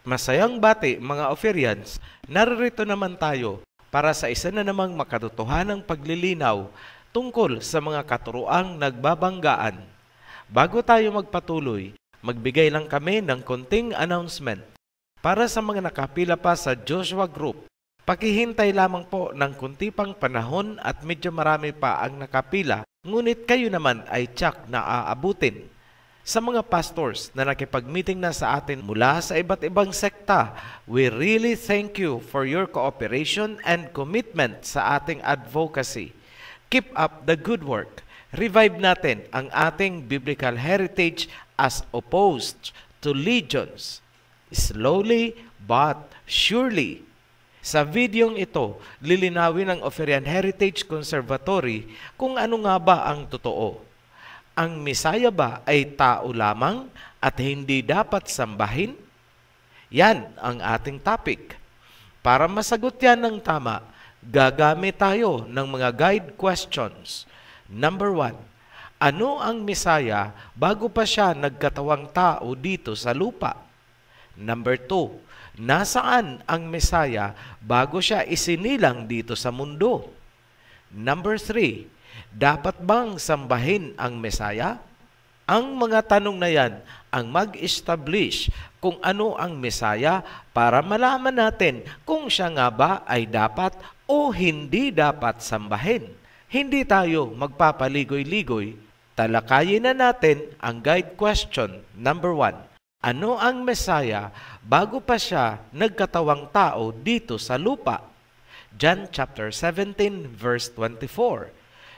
Masayang bati mga Ophirians, naririto naman tayo para sa isa na namang makatotohanang paglilinaw tungkol sa mga katuroang nagbabanggaan. Bago tayo magpatuloy, magbigay lang kami ng konting announcement. Para sa mga nakapila pa sa Joshua Group, pakihintay lamang po ng kunti pang panahon at medyo marami pa ang nakapila, ngunit kayo naman ay tiyak na aabutin. Sa mga pastors na nakipag-meeting na sa atin mula sa iba't ibang sekta, we really thank you for your cooperation and commitment sa ating advocacy. Keep up the good work. Revive natin ang ating biblical heritage as opposed to legions. Slowly but surely. Sa videong ito, lilinawin ng Ophirian Heritage Conservatory kung ano nga ba ang totoo. Ang Mesaya ba ay tao lamang at hindi dapat sambahin? Yan ang ating topic. Para masagot yan ng tama, gagamit tayo ng mga guide questions. Number 1, ano ang Mesaya bago pa siya nagkatawang tao dito sa lupa? Number 2, nasaan ang Mesaya bago siya isinilang dito sa mundo? Number 3, dapat bang sambahin ang Mesaya? Ang mga tanong na yan ang mag-establish kung ano ang Mesaya para malaman natin kung siya nga ba ay dapat o hindi dapat sambahin. Hindi tayo magpapaligoy-ligoy. Talakayin na natin ang guide question number 1. Ano ang Mesaya bago pa siya nagkatawang tao dito sa lupa? John chapter 17 verse 24.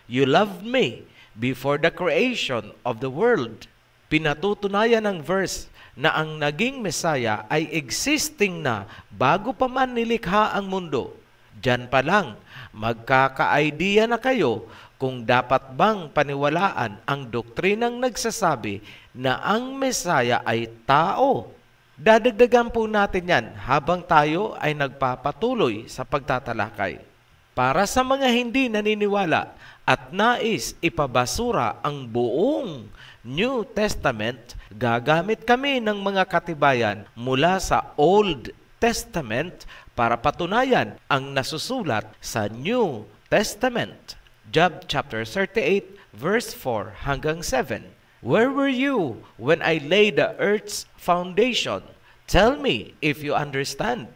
You loved me before the creation of the world. Pinatutunayan ng verse na ang naging Mesaya ay existing na bago pa man nilikha ang mundo. Diyan pa lang, magkaka-idea na kayo kung dapat bang paniwalaan ang doktrinang nagsasabi na ang Mesaya ay tao. Dadagdagan po natin yan habang tayo ay nagpapatuloy sa pagtatalakay. Para sa mga hindi naniniwala at nais ipabasura ang buong New Testament, gagamit kami ng mga katibayan mula sa Old Testament para patunayan ang nasusulat sa New Testament. Job chapter 38 verse 4 hanggang 7. Where were you when I laid the earth's foundation? Tell me if you understand.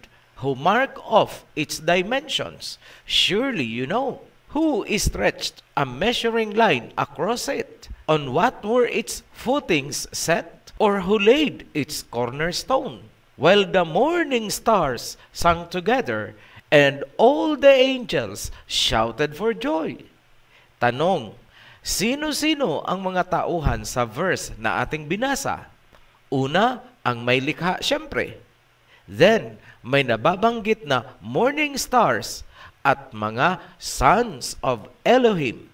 Who mark off its dimensions? Surely you know. Who stretched a measuring line across it? On what were its footings set? Or who laid its cornerstone? While the morning stars sang together, and all the angels shouted for joy. Tanong, sino-sino ang mga tauhan sa verse na ating binasa? Una, ang may likha siyempre. Then, may nababanggit na morning stars at mga sons of Elohim.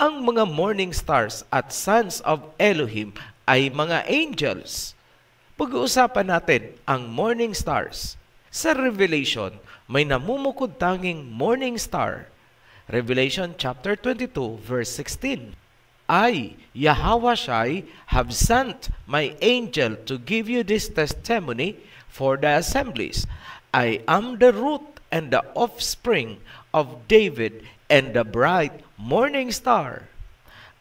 Ang mga morning stars at sons of Elohim ay mga angels. Pag-uusapan natin ang morning stars. Sa Revelation, may namumukod tanging morning star. Revelation chapter 22 verse 16. I, Yahweh Shai, have sent my angel to give you this testimony for the assemblies. I am the root and the offspring of David and the bright morning star.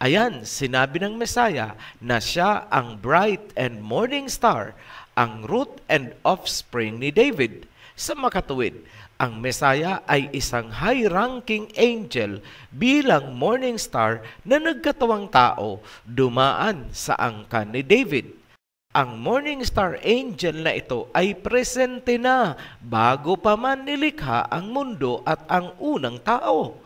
Ayan, sinabi ng Messiah na siya ang bright and morning star, ang root and offspring ni David. Sa makatuwid, ang Messiah ay isang high-ranking angel bilang morning star na nagkatawang tao dumaan sa angkan ni David. Ang morning star angel na ito ay presente na bago pa man nilikha ang mundo at ang unang tao.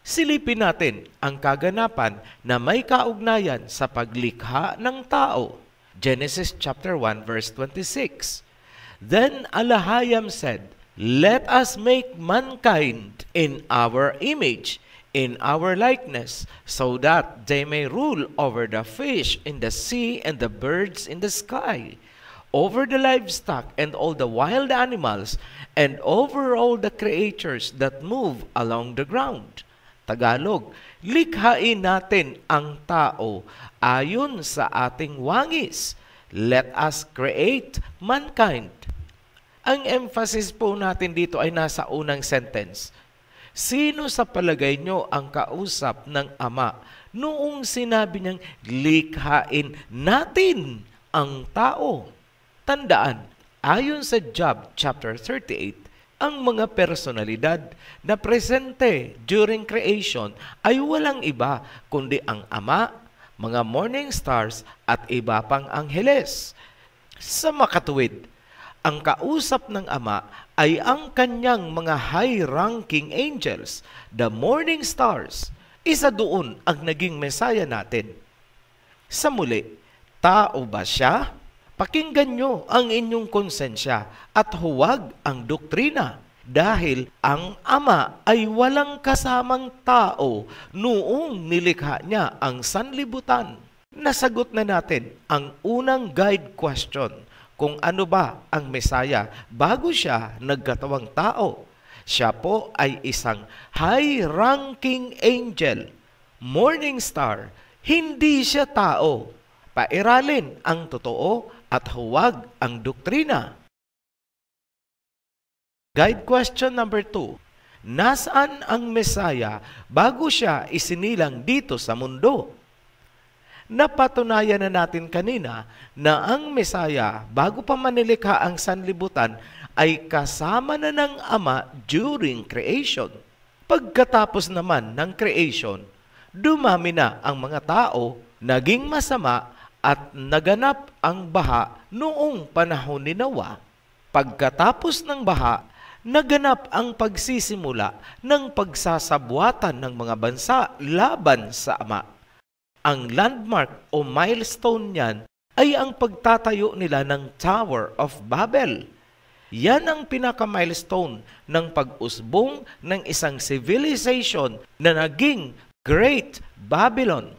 Silipin natin ang kaganapan na may kaugnayan sa paglikha ng tao. Genesis chapter 1 verse 26. Then Alahayam said, "Let us make mankind in our image, in our likeness, so that they may rule over the fish in the sea and the birds in the sky, over the livestock and all the wild animals, and over all the creatures that move along the ground." Tagalog, likhain natin ang tao ayon sa ating wangis. Let us create mankind. Ang emphasis po natin dito ay nasa unang sentence. Sino sa palagay nyo ang kausap ng Ama noong sinabi niyang likhain natin ang tao? Tandaan, ayon sa Job chapter 38, ang mga personalidad na presente during creation ay walang iba kundi ang Ama, mga morning stars at iba pang angheles. Sa makatuwid, ang kausap ng Ama ay ang kanyang mga high-ranking angels, the morning stars. Isa doon ang naging Messiah natin. Sa muli, tao ba siya? Pakinggan nyo ang inyong konsensya at huwag ang doktrina dahil ang Ama ay walang kasamang tao noong nilikha niya ang sanlibutan. Nasagot na natin ang unang guide question kung ano ba ang Messiah bago siya nagkatawang tao. Siya po ay isang high-ranking angel, morning star. Hindi siya tao. Pairalin ang totoo at huwag ang doktrina. Guide question number 2. Nasaan ang Messiah bago siya isinilang dito sa mundo? Napatunayan na natin kanina na ang Messiah bago pa manilikha ang sanlibutan ay kasama na ng Ama during creation. Pagkatapos naman ng creation, dumami na ang mga tao, naging masama at naganap ang baha noong panahon ni Noah. Pagkatapos ng baha, naganap ang pagsisimula ng pagsasabuatan ng mga bansa laban sa Ama. Ang landmark o milestone niyan ay ang pagtatayo nila ng Tower of Babel. Yan ang pinaka-milestone ng pag-usbong ng isang civilization na naging Great Babylon.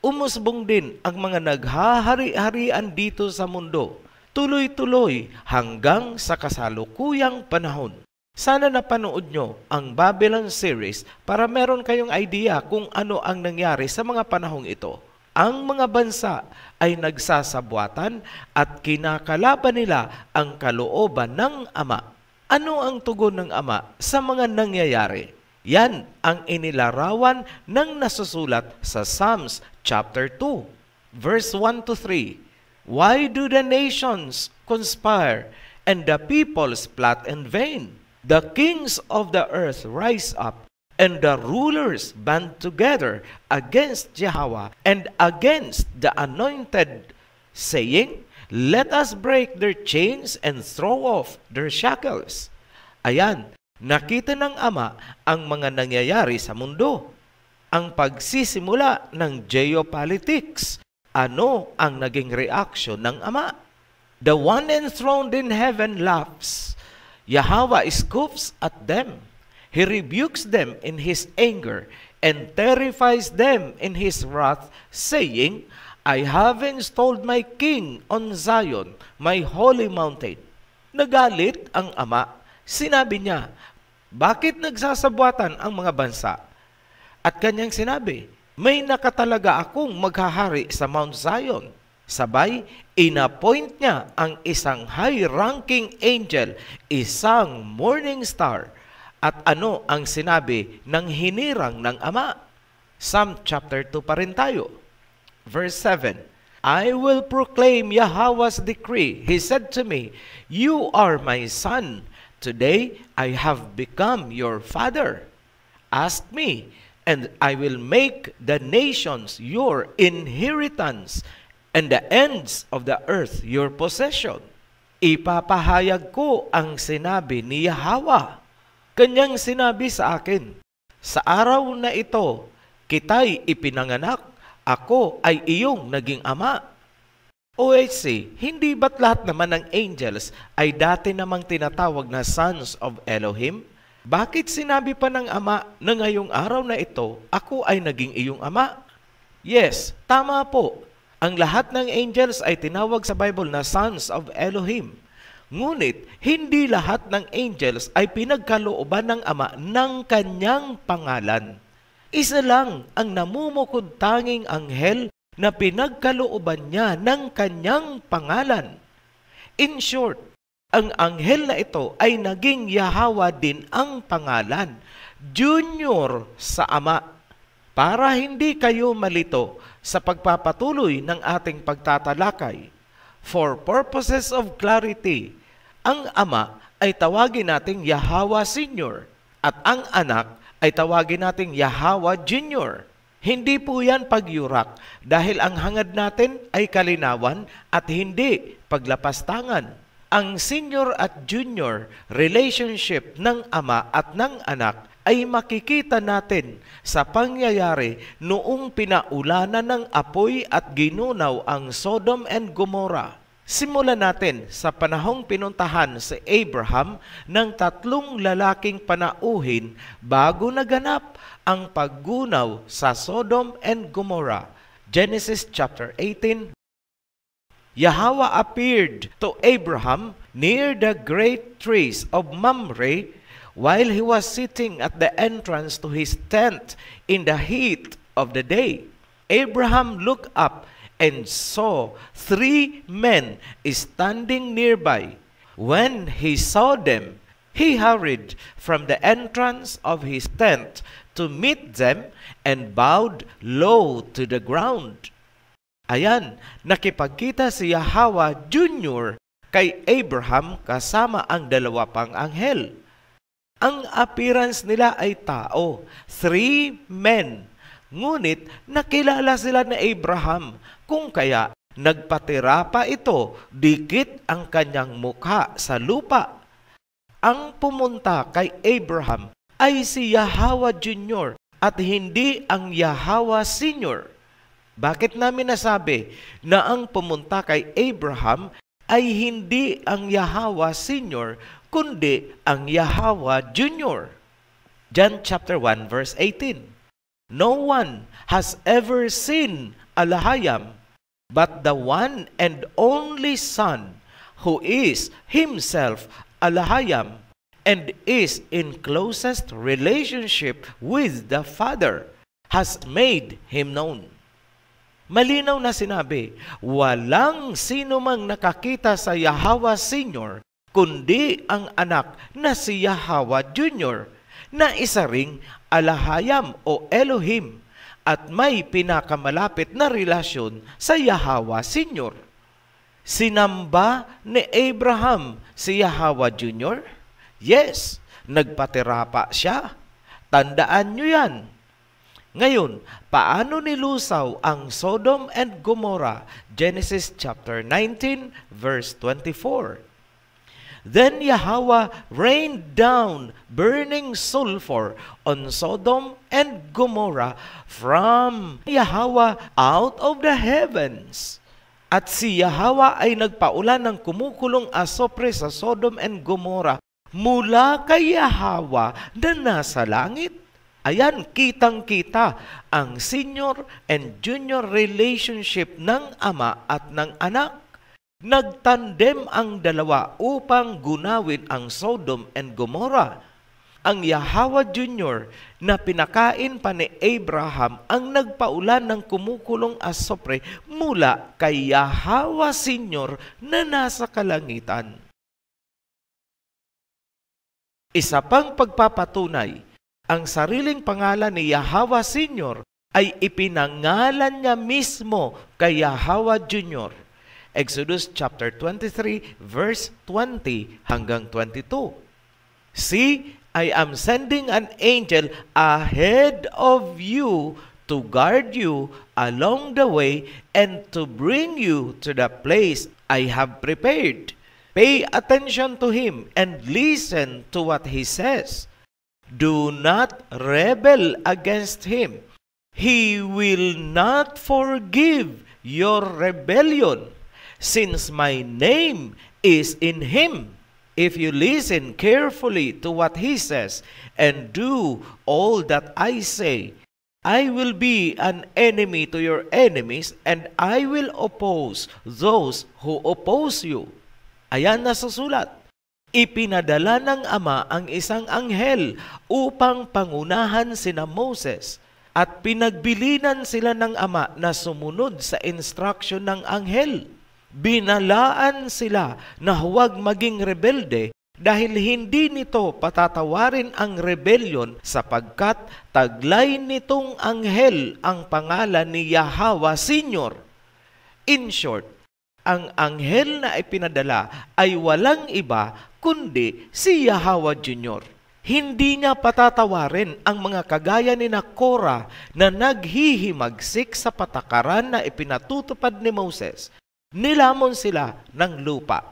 Umusbong din ang mga naghahari-harian dito sa mundo, tuloy-tuloy hanggang sa kasalukuyang panahon. Sana napanood nyo ang Babylon series para meron kayong idea kung ano ang nangyari sa mga panahong ito. Ang mga bansa ay nagsasabuatan at kinakalaban nila ang kalooban ng Ama. Ano ang tugon ng Ama sa mga nangyayari? Yan ang inilarawan ng nasusulat sa Psalms chapter 2, verse 1 to 3. Why do the nations conspire and the peoples plot in vain? The kings of the earth rise up, and the rulers band together against Jehovah and against the anointed, saying, "Let us break their chains and throw off their shackles." Ayan, nakita ng Ama ang mga nangyayari sa mundo. Ang pagsisimula ng geopolitics. Ano ang naging reaksyon ng Ama? The one enthroned in heaven laughs. Yahweh scoffs at them. He rebukes them in His anger and terrifies them in his wrath, saying, I have installed my king on Zion, my holy mountain. Nagalit ang ama. Sinabi niya, bakit nagsasabwatan ang mga bansa? At kanyang sinabi, may nakatalaga akong maghahari sa Mount Zion. Sabay, inappoint niya ang isang high-ranking angel, isang morning star. At ano ang sinabi ng hinirang ng ama? Psalm chapter 2 pa rin tayo. Verse 7, I will proclaim Yahweh's decree. He said to me, You are my son. Today I have become your father. Ask me, and I will make the nations your inheritance, and the ends of the earth your possession. Ipapahayag ko ang sinabi ni Yahweh. Kanyang sinabi sa akin, sa araw na ito, kita'y ipinanganak, ako ay iyong naging ama. OHC, hindi ba't lahat naman ng angels ay dati namang tinatawag na sons of Elohim? Bakit sinabi pa ng ama na ngayong araw na ito, ako ay naging iyong ama? Yes, tama po. Ang lahat ng angels ay tinawag sa Bible na sons of Elohim. Ngunit, hindi lahat ng angels ay pinagkalooban ng ama ng kanyang pangalan. Isa lang ang namumukod tanging anghel na pinagkalooban niya ng kanyang pangalan. In short, ang anghel na ito ay naging Yahweh din ang pangalan, junior sa ama. Para hindi kayo malito sa pagpapatuloy ng ating pagtatalakay, for purposes of clarity, ang ama ay tawagin nating Yahweh Senior at ang anak ay tawagin nating Yahweh Junior. Hindi po yan pagyurak dahil ang hangad natin ay kalinawan at hindi paglapastangan. Ang senior at junior relationship ng ama at ng anak ay makikita natin sa pangyayari noong pinaulanan ng apoy at ginunaw ang Sodom and Gomorrah. Simulan natin sa panahong pinuntahan si Abraham ng 3 lalaking panauhin bago naganap ang paggunaw sa Sodom and Gomorrah. Genesis chapter 18. Yahweh appeared to Abraham near the great trees of Mamre while he was sitting at the entrance to his tent in the heat of the day. Abraham looked up and saw 3 men standing nearby. When he saw them, he hurried from the entrance of his tent to meet them and bowed low to the ground. Ayan, nakipagkita si Yahweh Junior kay Abraham kasama ang 2 pang anghel. Ang appearance nila ay tao, 3 men. Ngunit nakilala sila ni Abraham, kung kaya nagpatira pa ito dikit ang kanyang mukha sa lupa. Ang pumunta kay Abraham ay si Yahweh Junior at hindi ang Yahweh Senior. Bakit namin nasabi na ang pumunta kay Abraham ay hindi ang Yahweh Senior, kundi ang Yahweh Junior? John chapter 1 verse 18. No one has ever seen Alahayam, but the one and only Son, who is himself Alahayam, and is in closest relationship with the Father, has made him known. Malinaw na sinabi, walang sino mang nakakita sa Yahweh Senior, kundi ang anak na si Yahweh Junior, na isa ring Alahayam o Elohim at may pinakamalapit na relasyon sa Yahweh Senior. Sinamba ni Abraham si Yahweh Junior? Yes, nagpatira pa siya. Tandaan nyo yan. Ngayon, paano nilusaw ang Sodom and Gomorrah? Genesis chapter 19 verse 24. Then Yahweh rained down burning sulfur on Sodom and Gomorrah from Yahweh out of the heavens. At si Yahweh ay nagpaulan ng kumukulong asopre sa Sodom and Gomorrah mula kay Yahweh na nasa langit. Ayan, kitang-kita ang senior and junior relationship ng ama at ng anak. Nagtandem ang dalawa upang gunawin ang Sodom and Gomorrah. Ang Yahawa Junior na pinakain pa ni Abraham ang nagpaulan ng kumukulong asopre mula kay Yahawa Senior na nasa kalangitan. Isa pang pagpapatunay, ang sariling pangalan ni Yahawa Senior ay ipinangalan niya mismo kay Yahawa Junior. Exodus chapter 23 verse 20 hanggang 22. See, I am sending an angel ahead of you to guard you along the way and to bring you to the place I have prepared. Pay attention to him and listen to what he says. Do not rebel against him. He will not forgive your rebellion, since my name is in him. If you listen carefully to what he says and do all that I say, I will be an enemy to your enemies and I will oppose those who oppose you. Ayan na susulat. Ipinadala ng Ama ang isang anghel upang pangunahan sina Moses at pinagbilinan sila ng Ama na sumunod sa instruction ng anghel. Binalaan sila na huwag maging rebelde dahil hindi nito patatawarin ang rebellion sapagkat taglay nitong anghel ang pangalan ni Yahawa Senior. In short, ang anghel na ipinadala ay walang iba kundi si Yahawa Junior. Hindi niya patatawarin ang mga kagaya ni Korah na naghihimagsik sa patakaran na ipinatutupad ni Moses. Nilamon sila ng lupa.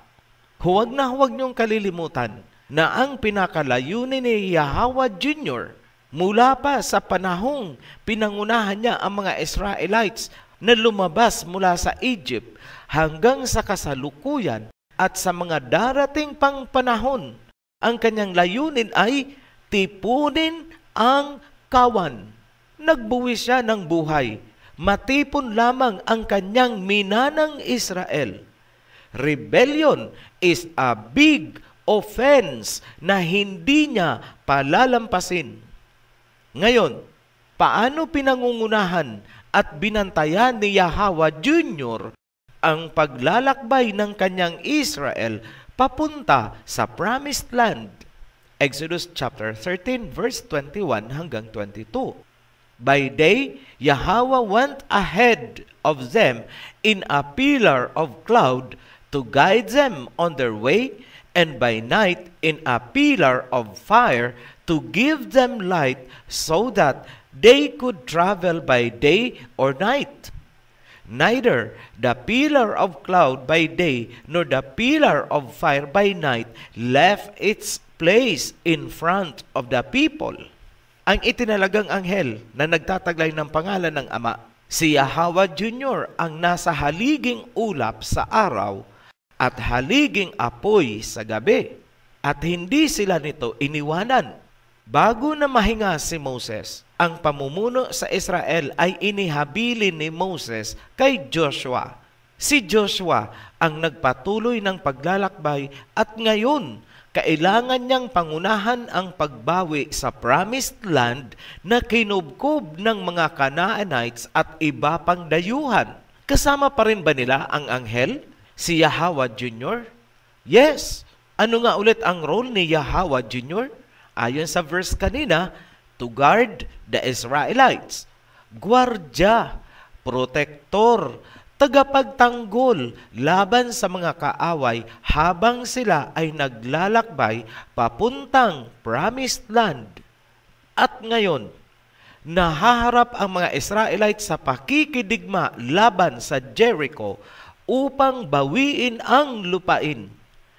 Huwag na huwag niyong kalilimutan na ang pinakalayunin ni Yahawa Junior mula pa sa panahong pinangunahan niya ang mga Israelites na lumabas mula sa Egypt hanggang sa kasalukuyan at sa mga darating pang panahon. Ang kanyang layunin ay tipunin ang kawan. Nagbuwis siya ng buhay. Matipon lamang ang kanyang minanang Israel. Rebellion is a big offense na hindi niya palalampasin. Ngayon, paano pinangungunahan at binantayan ni Yahawa Junior ang paglalakbay ng kanyang Israel papunta sa Promised Land? Exodus chapter 13 verse 21 hanggang 22. By day, Yahweh went ahead of them in a pillar of cloud to guide them on their way, and by night in a pillar of fire to give them light so that they could travel by day or night. Neither the pillar of cloud by day nor the pillar of fire by night left its place in front of the people. Ang itinalagang anghel na nagtataglay ng pangalan ng Ama, si Yahawa Junior ang nasa haliging ulap sa araw at haliging apoy sa gabi. At hindi sila nito iniwanan. Bago na mahinga si Moses, ang pamumuno sa Israel ay inihabilin ni Moses kay Joshua. Si Joshua ang nagpatuloy ng paglalakbay at ngayon, kailangan niyang pangunahan ang pagbawi sa Promised Land na kinubkob ng mga Canaanites at iba pang dayuhan. Kasama pa rin ba nila ang anghel, si Yahawa Junior? Yes. Ano nga ulit ang role ni Yahawa Junior? Ayon sa verse kanina, to guard the Israelites. Gwardya, protektor, tagapagtanggol laban sa mga kaaway habang sila ay naglalakbay papuntang Promised Land. At ngayon, nahaharap ang mga Israelites sa pakikidigma laban sa Jericho upang bawiin ang lupain.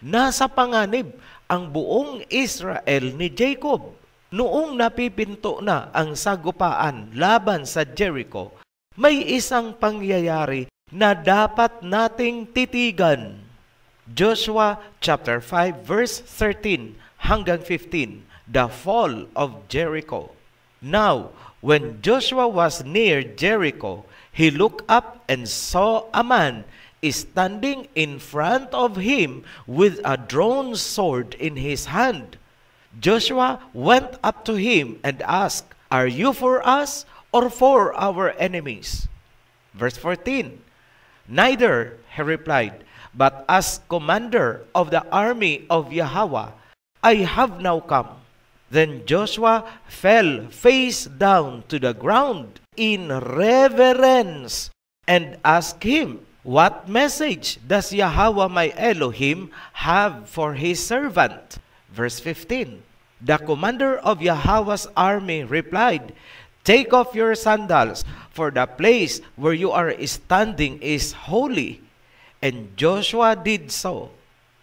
Nasa panganib ang buong Israel ni Jacob. Noong napipinto na ang sagupaan laban sa Jericho, may isang pangyayari na dapat nating titigan. Joshua chapter 5 verse 13 hanggang 15, the fall of Jericho. Now, when Joshua was near Jericho, he looked up and saw a man standing in front of him with a drawn sword in his hand. Joshua went up to him and asked, "Are you for us or for our enemies?" Verse 14, "Neither," he replied, "but as commander of the army of Yahweh, I have now come." Then Joshua fell face down to the ground in reverence and asked him, "What message does Yahweh my Elohim have for his servant?" Verse 15, the commander of Yahweh's army replied, "Take off your sandals, for the place where you are standing is holy." And Joshua did so.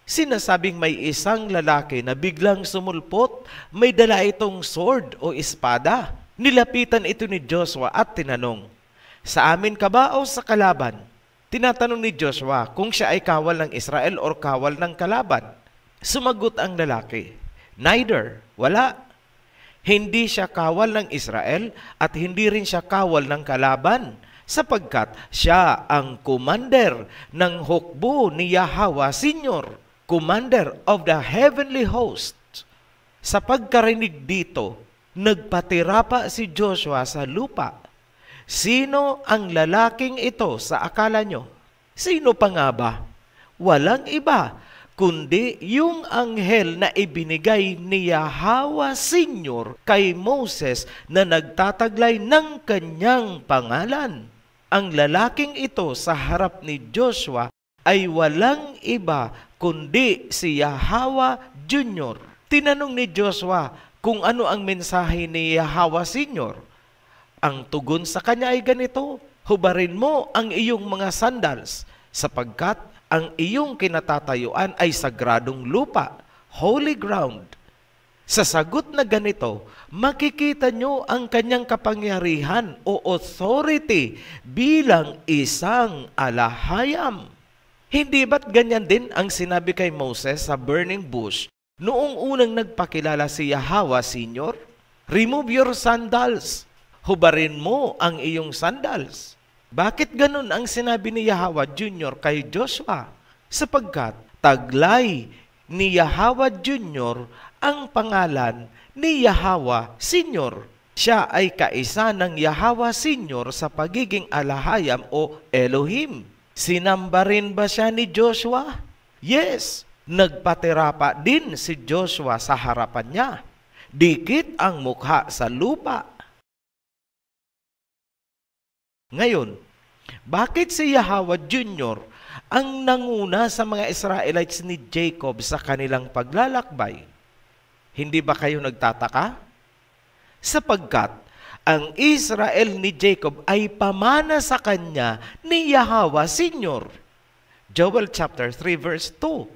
Sinasabing may isang lalaki na biglang sumulpot, may dala itong sword o espada. Nilapitan ito ni Joshua at tinanong, "Sa amin ka ba o sa kalaban?" Tinatanong ni Joshua kung siya ay kawal ng Israel o kawal ng kalaban. Sumagot ang lalaki, "Neither," wala. Hindi siya kawal ng Israel at hindi rin siya kawal ng kalaban, sapagkat siya ang commander ng hukbo ni Yahweh Senior, commander of the heavenly host. Sa pagkarinig dito, nagpatira pa si Joshua sa lupa. Sino ang lalaking ito sa akala nyo? Sino pa nga ba? Walang iba, kundi yung anghel na ibinigay ni Yahweh Senior kay Moses na nagtataglay ng kanyang pangalan. Ang lalaking ito sa harap ni Joshua ay walang iba kundi si Yahweh Junior. Tinanong ni Joshua kung ano ang mensahe ni Yahweh Senior. Ang tugon sa kanya ay ganito, "Hubarin mo ang iyong mga sandals, sapagkat ang iyong kinatatayuan ay sagradong lupa, holy ground." Sa sagot na ganito, makikita nyo ang kanyang kapangyarihan o authority bilang isang alahayam. Hindi ba't ganyan din ang sinabi kay Moses sa burning bush noong unang nagpakilala si Yahweh Senior? "Remove your sandals. Hubarin mo ang iyong sandals." Bakit ganun ang sinabi ni Yahweh Junior kay Joshua? Sapagkat taglay ni Yahweh Junior ang pangalan ni Yahweh Senior. Siya ay kaisa ng Yahweh Senior sa pagiging alahayam o Elohim. Sinamba rin ba siya ni Joshua? Yes, nagpatira pa din si Joshua sa harapan niya. Dikit ang mukha sa lupa. Ngayon, bakit si Yahweh Junior ang nanguna sa mga Israelites ni Jacob sa kanilang paglalakbay? Hindi ba kayo nagtataka? Sapagkat ang Israel ni Jacob ay pamana sa kanya ni Yahweh Senior. Joel chapter 3 verse 2,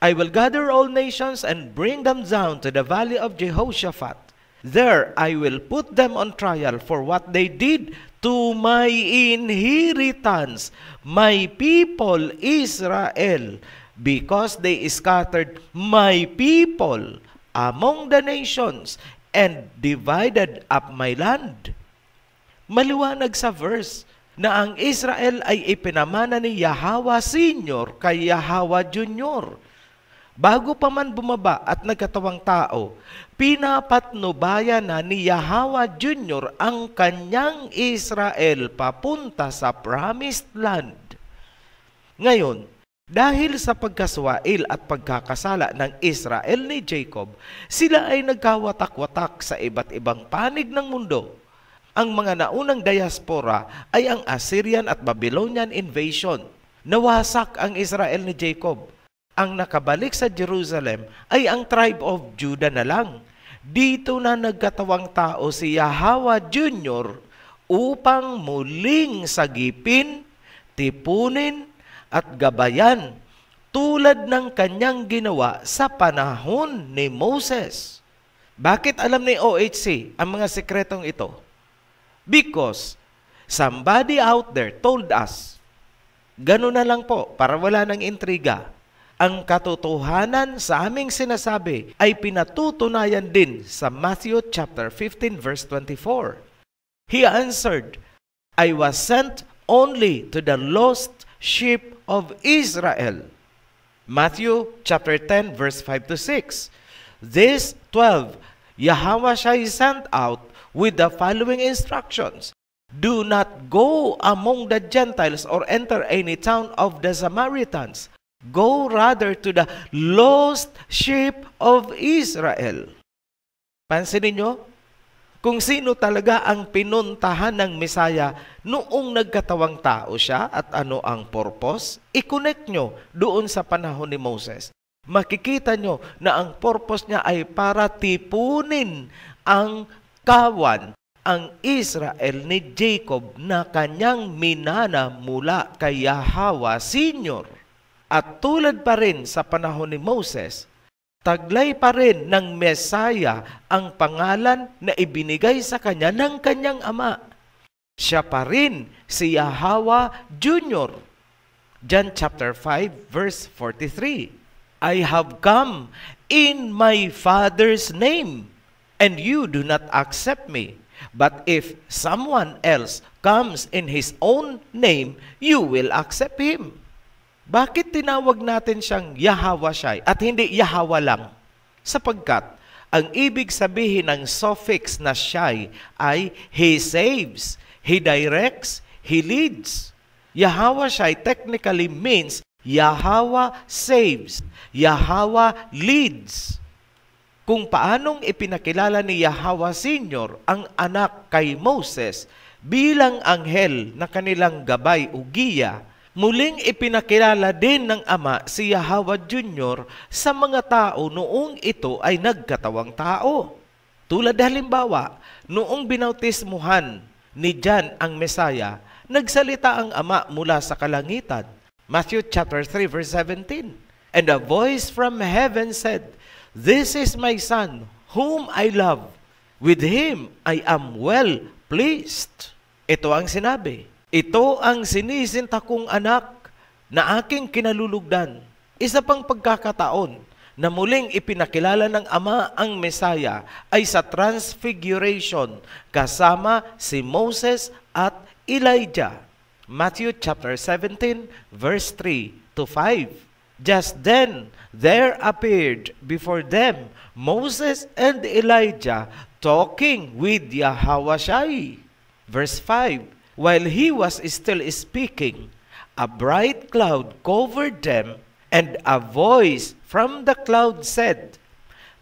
"I will gather all nations and bring them down to the valley of Jehoshaphat. There I will put them on trial for what they did to my inheritance, my people Israel, because they scattered my people among the nations and divided up my land." Maliwanag sa verse na ang Israel ay ipinamana ni Yahweh Senior kay Yahweh Junior. Bago pa man bumaba at nagkatawang tao, pinapatnubayan na ni Yahweh Junior ang kanyang Israel papunta sa Promised Land. Ngayon, dahil sa pagkaswail at pagkakasala ng Israel ni Jacob, sila ay nagkawatak-watak sa iba't ibang panig ng mundo. Ang mga naunang diaspora ay ang Assyrian at Babylonian invasion. Nawasak ang Israel ni Jacob. Ang nakabalik sa Jerusalem ay ang tribe of Judah na lang. Dito na nagkatawang tao si Yahweh Junior upang muling sagipin, tipunin, at gabayan tulad ng kanyang ginawa sa panahon ni Moses. Bakit alam ni OHC ang mga sekretong ito? Because somebody out there told us. Ganun na lang po, para wala ng intriga. Ang katotohanan sa aming sinasabi ay pinatutunayan din sa Matthew chapter 15 verse 24. He answered, I was sent only to the lost sheep of Israel. Matthew chapter 10 verse 5 to 6. These 12 Yahawashai sent out with the following instructions. Do not go among the Gentiles or enter any town of the Samaritans. Go rather to the lost sheep of Israel. Pansinin nyo, kung sino talaga ang pinuntahan ng Mesaya noong nagkatawang tao siya at ano ang purpose, i-connect nyo doon sa panahon ni Moses. Makikita nyo na ang purpose niya ay para tipunin ang kawan, ang Israel ni Jacob na kanyang minana mula kay Yahweh Senior. At tulad pa rin sa panahon ni Moses, taglay pa rin ng Mesaya ang pangalan na ibinigay sa kanya ng kanyang ama. Siya pa rin si Yahweh Junior. John chapter 5 verse 43. I have come in my Father's name, and you do not accept me. But if someone else comes in his own name, you will accept him. Bakit tinawag natin siyang Yahawashai at hindi Yahweh lang? Sapagkat ang ibig sabihin ng suffix na shai ay He saves, He directs, He leads. Yahawashai technically means Yahweh saves, Yahweh leads. Kung paanong ipinakilala ni Yahweh Senior ang anak kay Moses bilang anghel na kanilang gabay o giya, muling ipinakilala din ng ama si Yahweh Junior sa mga tao noong ito ay nagkatawang tao. Tulad halimbawa, noong binautismuhan ni John ang Mesaya, nagsalita ang ama mula sa kalangitan. Matthew chapter 3 verse 17. And a voice from heaven said, This is my son, whom I love. With him I am well pleased. Ito ang sinabi. Ito ang sinisinta kong anak na aking kinalulugdan. Isa pang pagkakataon na muling ipinakilala ng ama ang Mesaya ay sa Transfiguration kasama si Moses at Elijah. Matthew chapter 17 verse 3 to 5. Just then there appeared before them Moses and Elijah talking with Yahawashai. Verse 5. While he was still speaking, a bright cloud covered them, and a voice from the cloud said,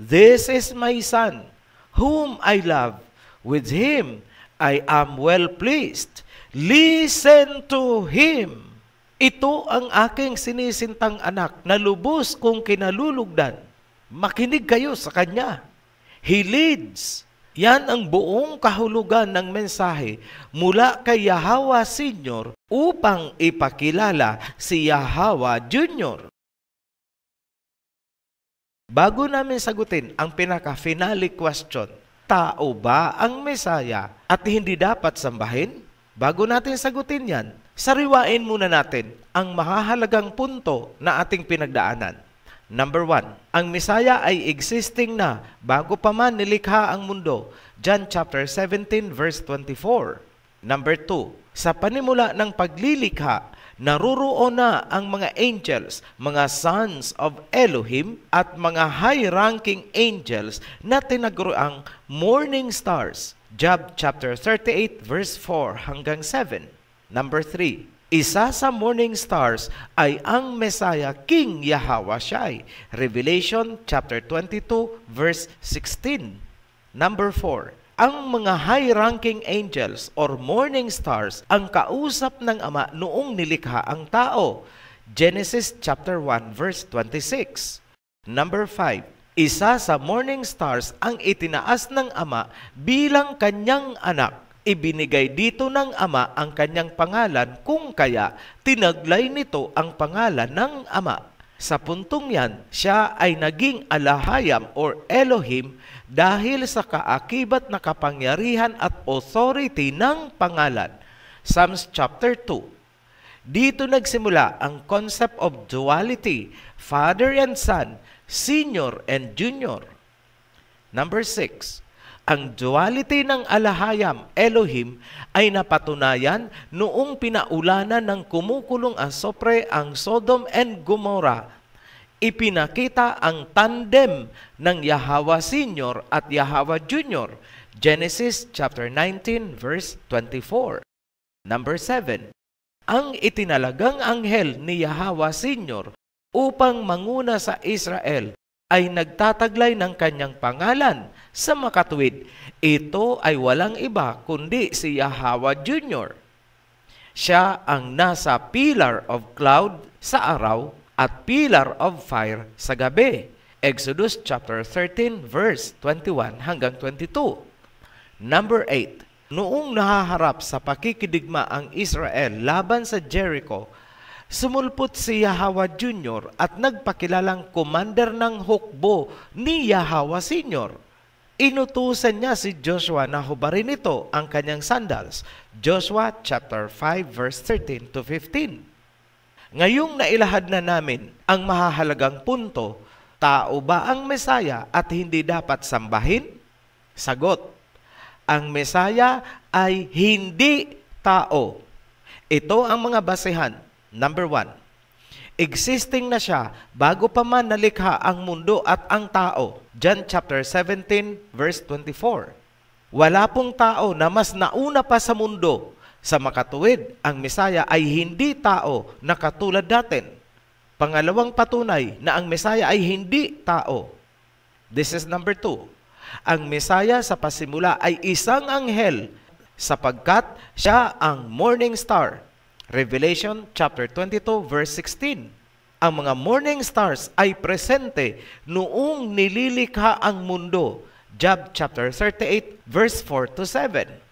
This is my son, whom I love. With him I am well pleased. Listen to him. Ito ang aking sinisintang anak na lubos kong kinalulugdan. Makinig kayo sa kanya. He leads. Yan ang buong kahulugan ng mensahe mula kay Yahweh Senior upang ipakilala si Yahweh Junior. Bago namin sagutin ang pinaka-finale question, tao ba ang Mesaya at hindi dapat sambahin? Bago natin sagutin yan, sariwain muna natin ang mahahalagang punto na ating pinagdaanan. Number 1, ang Mesaya ay existing na bago pa man nilikha ang mundo. John chapter 17 verse 24. Number 2, sa panimula ng paglilikha, naruroon na ang mga angels, mga sons of Elohim at mga high-ranking angels na tinaguriang morning stars. Job chapter 38 verse 4 hanggang 7. Number 3, isa sa morning stars ay ang Mesaya King Yahawashai. Revelation chapter 22 verse 16. Number 4, ang mga high-ranking angels or morning stars ang kausap ng Ama noong nilikha ang tao. Genesis chapter 1 verse 26. Number 5, isa sa morning stars ang itinaas ng Ama bilang kanyang anak. Ibinigay dito ng Ama ang kanyang pangalan kung kaya tinaglay nito ang pangalan ng Ama. Sa puntong yan, siya ay naging Alahayam or Elohim dahil sa kaakibat na kapangyarihan at authority ng pangalan. Psalms chapter 2. Dito nagsimula ang concept of duality, Father and Son, Senior and Junior. Number 6, ang duality ng alahayam, Elohim, ay napatunayan noong pinaulanan ng kumukulong asopre ang Sodom and Gomorrah. Ipinakita ang tandem ng Yahweh Senior at Yahweh Junior, Genesis chapter 19 verse 24. Number 7, ang itinalagang anghel ni Yahweh Senior upang manguna sa Israel ay nagtataglay ng kanyang pangalan sa makatuwid. Ito ay walang iba kundi si Yahweh Junior. Siya ang nasa pillar of cloud sa araw at pillar of fire sa gabi. Exodus chapter 13 verse 21 hanggang 22. Number 8, noong nahaharap sa pakikidigma ang Israel laban sa Jericho, sumulpot si Yahweh Junior at nagpakilalang commander ng hukbo ni Yahweh Senior. Inutusan niya si Joshua na hubarin ito ang kanyang sandals. Joshua chapter 5 verse 13 to 15. Ngayong nailahad na namin ang mahahalagang punto, tao ba ang Mesaya at hindi dapat sambahin? Sagot, ang Mesaya ay hindi tao. Ito ang mga basehan. Number 1, existing na siya bago pa man nalikha ang mundo at ang tao. John chapter 17 verse 24. Wala pong tao na mas nauna pa sa mundo. Sa makatuwid, ang Mesaya ay hindi tao na katulad natin. Pangalawang patunay na ang Mesaya ay hindi tao. This is number 2. Ang Mesaya sa pasimula ay isang anghel sapagkat siya ang morning star. Revelation chapter 22 verse 16. Ang mga morning stars ay presente noong nililikha ang mundo. Job chapter 38 verse 4 to 7.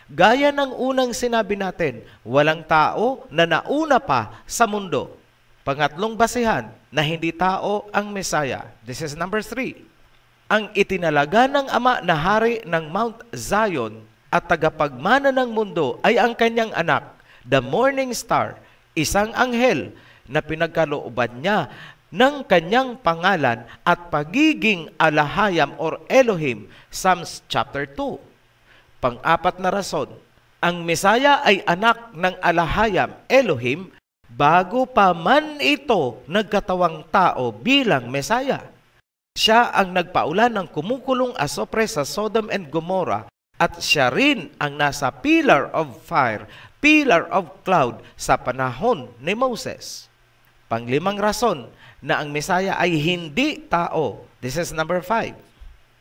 Gaya ng unang sinabi natin, walang tao na nauna pa sa mundo. Pangatlong basihan na hindi tao ang Mesaya. This is number 3. Ang itinalaga ng Ama na hari ng Mount Zion at tagapagmana ng mundo ay ang kanyang anak, the morning star, isang anghel na pinagkalooban niya ng kanyang pangalan at pagiging alahayam or Elohim, Psalms chapter 2. Pang-apat na rason, ang Mesaya ay anak ng alahayam, Elohim, bago pa man ito nagkatawang tao bilang Mesaya. Siya ang nagpaulan ng kumukulong asopre sa Sodom and Gomorrah at siya rin ang nasa pillar of fire, pillar of cloud sa panahon ni Moses. Panglimang rason na ang Mesaya ay hindi tao. This is number 5.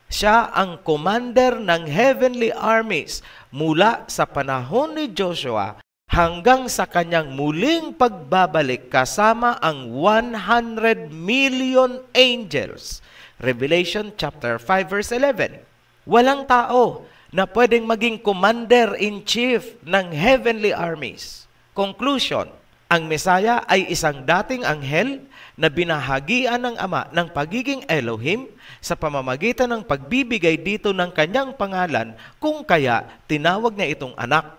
Siya ang commander ng heavenly armies mula sa panahon ni Joshua hanggang sa kanyang muling pagbabalik kasama ang 100 million angels. Revelation chapter 5 verse 11. Walang tao na pwedeng maging commander-in-chief ng heavenly armies. Conclusion, ang Mesaya ay isang dating anghel na binahagian ng Ama ng pagiging Elohim sa pamamagitan ng pagbibigay dito ng kanyang pangalan, kung kaya tinawag niya itong anak.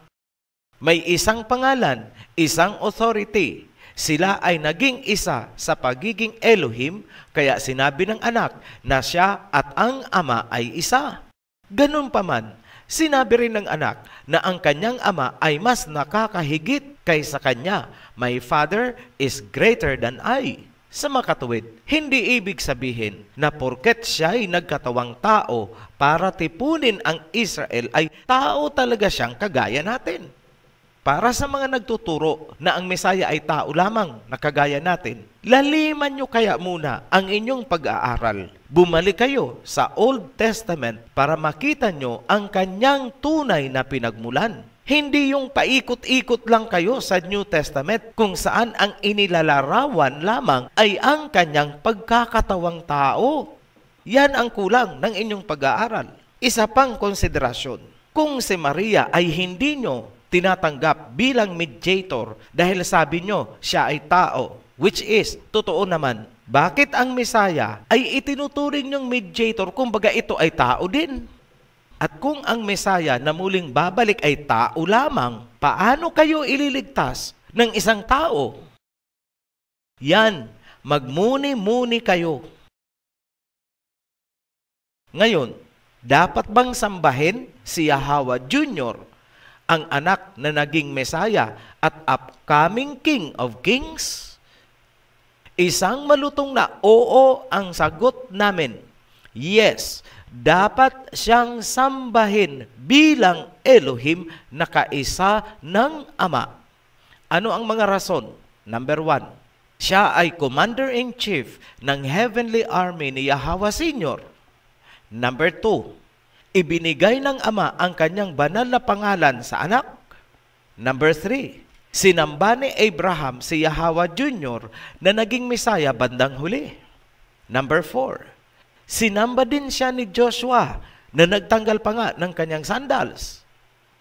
May isang pangalan, isang authority. Sila ay naging isa sa pagiging Elohim, kaya sinabi ng anak na siya at ang Ama ay isa. Ganun pa man, sinabi rin ng anak na ang kanyang ama ay mas nakakahigit kaysa kanya. My Father is greater than I. Sa makatuwid, hindi ibig sabihin na porket siya ay nagkatawang tao para tipunin ang Israel ay tao talaga siyang kagaya natin. Para sa mga nagtuturo na ang Mesaya ay tao lamang na kagaya natin, laliman nyo kaya muna ang inyong pag-aaral. Bumalik kayo sa Old Testament para makita nyo ang kanyang tunay na pinagmulan. Hindi yung paikot-ikot lang kayo sa New Testament kung saan ang inilalarawan lamang ay ang kanyang pagkakatawang tao. Yan ang kulang ng inyong pag-aaral. Isa pang konsiderasyon, kung si Maria ay hindi nyo tinatanggap bilang mediator dahil sabi nyo siya ay tao, which is, totoo naman, bakit ang Mesaya ay itinuturing nyong mediator kung baga ito ay tao din? At kung ang Mesaya na muling babalik ay tao lamang, paano kayo ililigtas ng isang tao. Yan, magmuni-muni kayo. Ngayon, dapat bang sambahin si Yahweh Jr., ang anak na naging Mesaya at upcoming King of Kings? Isang malutong na oo ang sagot namin. Yes, dapat siyang sambahin bilang Elohim na kaisa ng Ama. Ano ang mga rason? Number 1, siya ay Commander-in-Chief ng Heavenly Army ni Yahweh Senior. Number 2, ibinigay ng Ama ang kanyang banal na pangalan sa anak. Number 3, sinamba ni Abraham si Yahweh Jr. na naging Mesaya bandang huli. Number 4, sinamba din siya ni Joshua na nagtanggal pa nga ng kanyang sandals.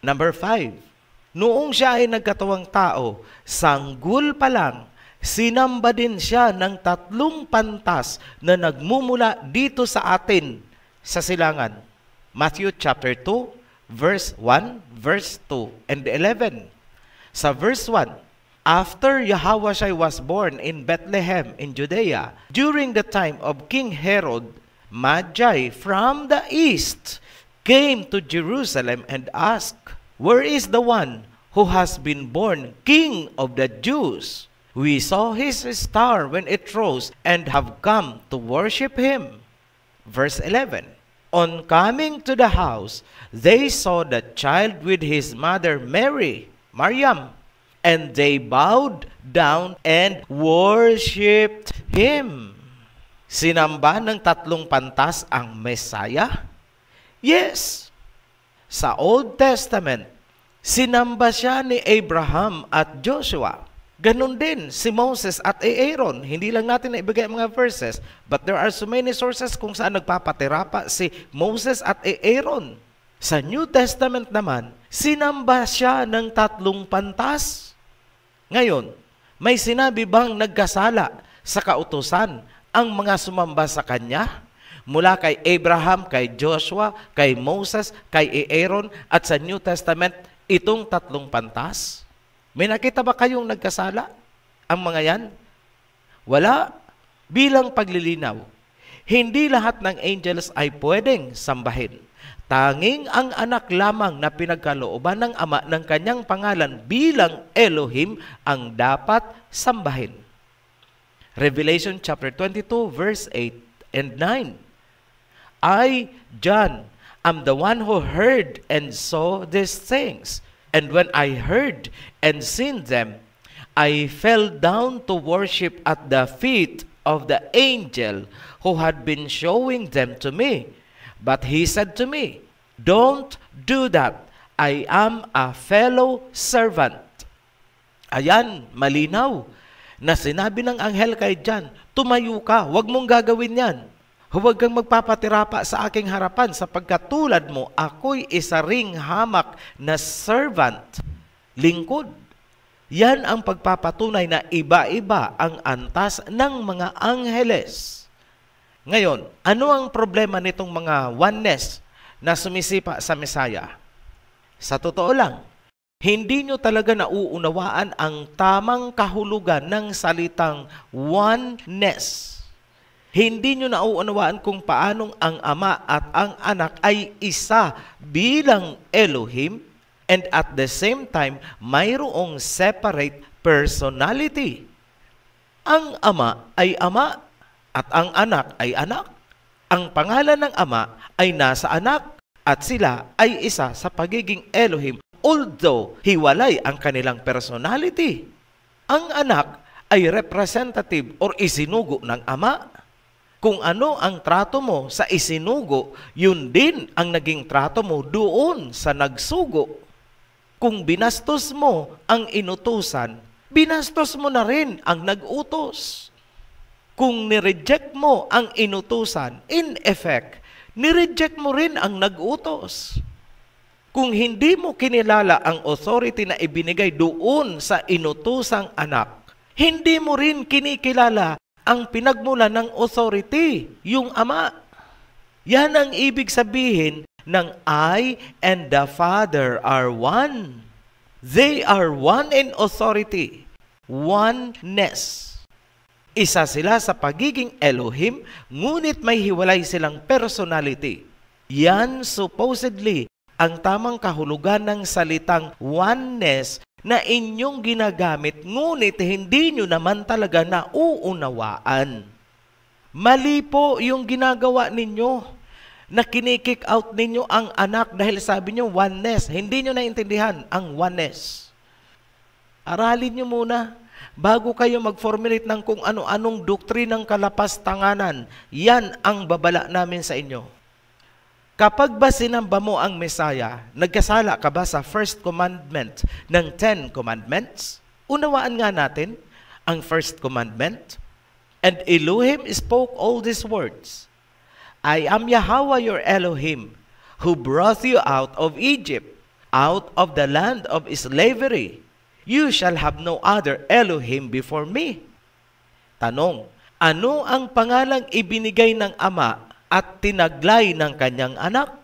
Number 5, noong siya ay nagkatawang tao, sanggol pa lang, sinamba din siya ng 3 pantas na nagmumula dito sa atin sa silangan. Matthew chapter 2, verse 1, verse 2, and 11. Sa verse 1, after Yahushua was born in Bethlehem in Judea, during the time of King Herod, Magi from the east came to Jerusalem and asked, "Where is the one who has been born King of the Jews? We saw his star when it rose and have come to worship him." Verse 11, on coming to the house, they saw the child with his mother Mary, Maryam, and they bowed down and worshipped him. Sinamba ng 3 pantas ang Mesaya? Yes. Sa Old Testament, sinamba siya ni Abraham at Joshua. Ganon din si Moses at Aaron. Hindi lang natin naibigay ang mga verses, but there are so many sources kung saan nagpapatirapa si Moses at Aaron. Sa New Testament naman, sinamba siya ng 3 pantas. Ngayon, may sinabi bang nagkasala sa kautusan ang mga sumamba sa kanya? Mula kay Abraham, kay Joshua, kay Moses, kay Aaron, at sa New Testament, itong 3 pantas? May nakita ba kayong nagkasala ang mga yan? Wala. Bilang paglilinaw, hindi lahat ng angels ay pwedeng sambahin. Tanging ang anak lamang na pinagkalooban ng Ama ng kanyang pangalan bilang Elohim ang dapat sambahin. Revelation chapter 22 verse 8 and 9. I, John, am the one who heard and saw these things. And when I heard and seen them, I fell down to worship at the feet of the angel who had been showing them to me. But he said to me, "Don't do that. I am a fellow servant." Ayan, malinaw na sinabi ng anghel kay John, tumayo ka, huwag mong gagawin yan. Huwag kang magpapatirapa sa aking harapan sapagkat tulad mo, ako'y isa ring hamak na servant, lingkod. Yan ang pagpapatunay na iba-iba ang antas ng mga angheles. Ngayon, ano ang problema nitong mga oneness na sumisipa sa Mesaya? Sa totoo lang, hindi nyo talaga nauunawaan ang tamang kahulugan ng salitang oneness. Hindi nyo nauunawaan kung paanong ang Ama at ang Anak ay isa bilang Elohim and at the same time, mayroong separate personality. Ang Ama ay Ama at ang Anak ay Anak. Ang pangalan ng Ama ay nasa Anak at sila ay isa sa pagiging Elohim although hiwalay ang kanilang personality. Ang Anak ay representative or isinugo ng Ama. Kung ano ang trato mo sa isinugo, yun din ang naging trato mo doon sa nagsugo. Kung binastos mo ang inutusan, binastos mo na rin ang nagutos. Kung nireject mo ang inutusan, in effect, nireject mo rin ang nagutos. Kung hindi mo kinilala ang authority na ibinigay doon sa inutusang anak, hindi mo rin kinikilala ang pinagmula ng authority, yung Ama. Yan ang ibig sabihin ng I and the Father are one. They are one in authority. oneness. Isa sila sa pagiging Elohim, ngunit may hiwalay silang personality. Yan supposedly ang tamang kahulugan ng salitang oneness na inyong ginagamit, ngunit hindi nyo naman talaga nauunawaan. Mali po yung ginagawa ninyo na kinikick out ninyo ang anak dahil sabi nyo oneness. Hindi nyo naintindihan ang oneness. Aralin nyo muna bago kayo mag-formulate ng kung ano-anong doktrinang kalapastanganan. Yan ang babala namin sa inyo. Kapag ba sinamba mo ang Messiah, nagkasala ka ba sa first commandment ng 10 commandments? Unawaan nga natin ang first commandment. And Elohim spoke all these words. I am Yahweh your Elohim, who brought you out of Egypt, out of the land of slavery. You shall have no other Elohim before me. Tanong, ano ang pangalang ibinigay ng Ama at tinaglay ng kanyang anak?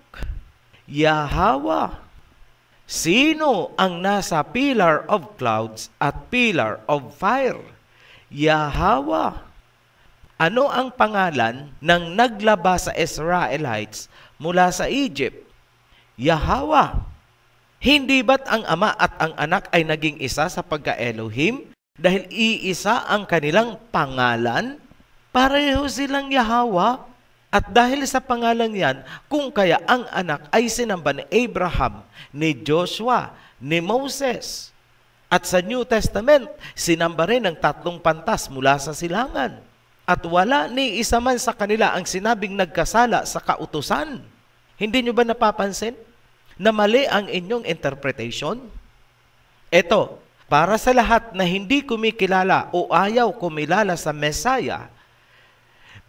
Yahweh. Sino ang nasa pillar of clouds at pillar of fire? Yahweh. Ano ang pangalan ng naglaba sa Israelites mula sa Egypt? Yahweh. Hindi ba't ang Ama at ang Anak ay naging isa sa pagka-Elohim? Dahil iisa ang kanilang pangalan? Pareho silang Yahweh. At dahil sa pangalan yan, kung kaya ang Anak ay sinamba ni Abraham, ni Joshua, ni Moses. At sa New Testament, sinamba rin ng 3 pantas mula sa silangan. At wala ni isa man sa kanila ang sinabing nagkasala sa kautusan. Hindi nyo ba napapansin na mali ang inyong interpretation? Ito, para sa lahat na hindi kumikilala o ayaw kumilala sa Messiah,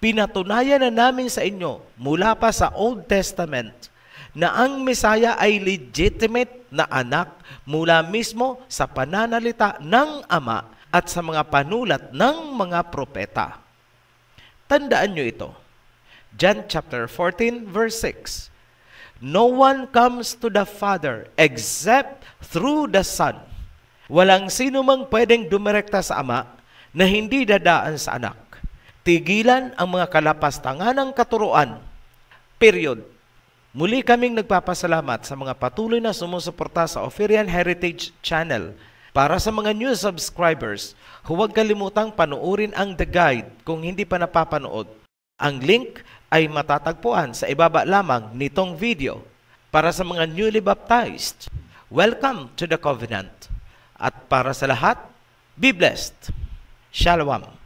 pinatunayan na namin sa inyo mula pa sa Old Testament na ang Messiah ay legitimate na anak mula mismo sa pananalita ng Ama at sa mga panulat ng mga propeta. Tandaan nyo ito. John chapter 14 verse 6. No one comes to the Father except through the Son. Walang sino mang pwedeng dumirekta sa Ama na hindi dadaan sa Anak. Tigilan ang mga kalapastangan ng katuruan. Period. Muli kaming nagpapasalamat sa mga patuloy na sumusuporta sa Oferian Heritage Channel. Para sa mga new subscribers, huwag kalimutang panuorin ang The Guide kung hindi pa napapanood. Ang link ay matatagpuan sa ibaba lamang nitong video. Para sa mga newly baptized, welcome to the covenant. At para sa lahat, be blessed. Shalom.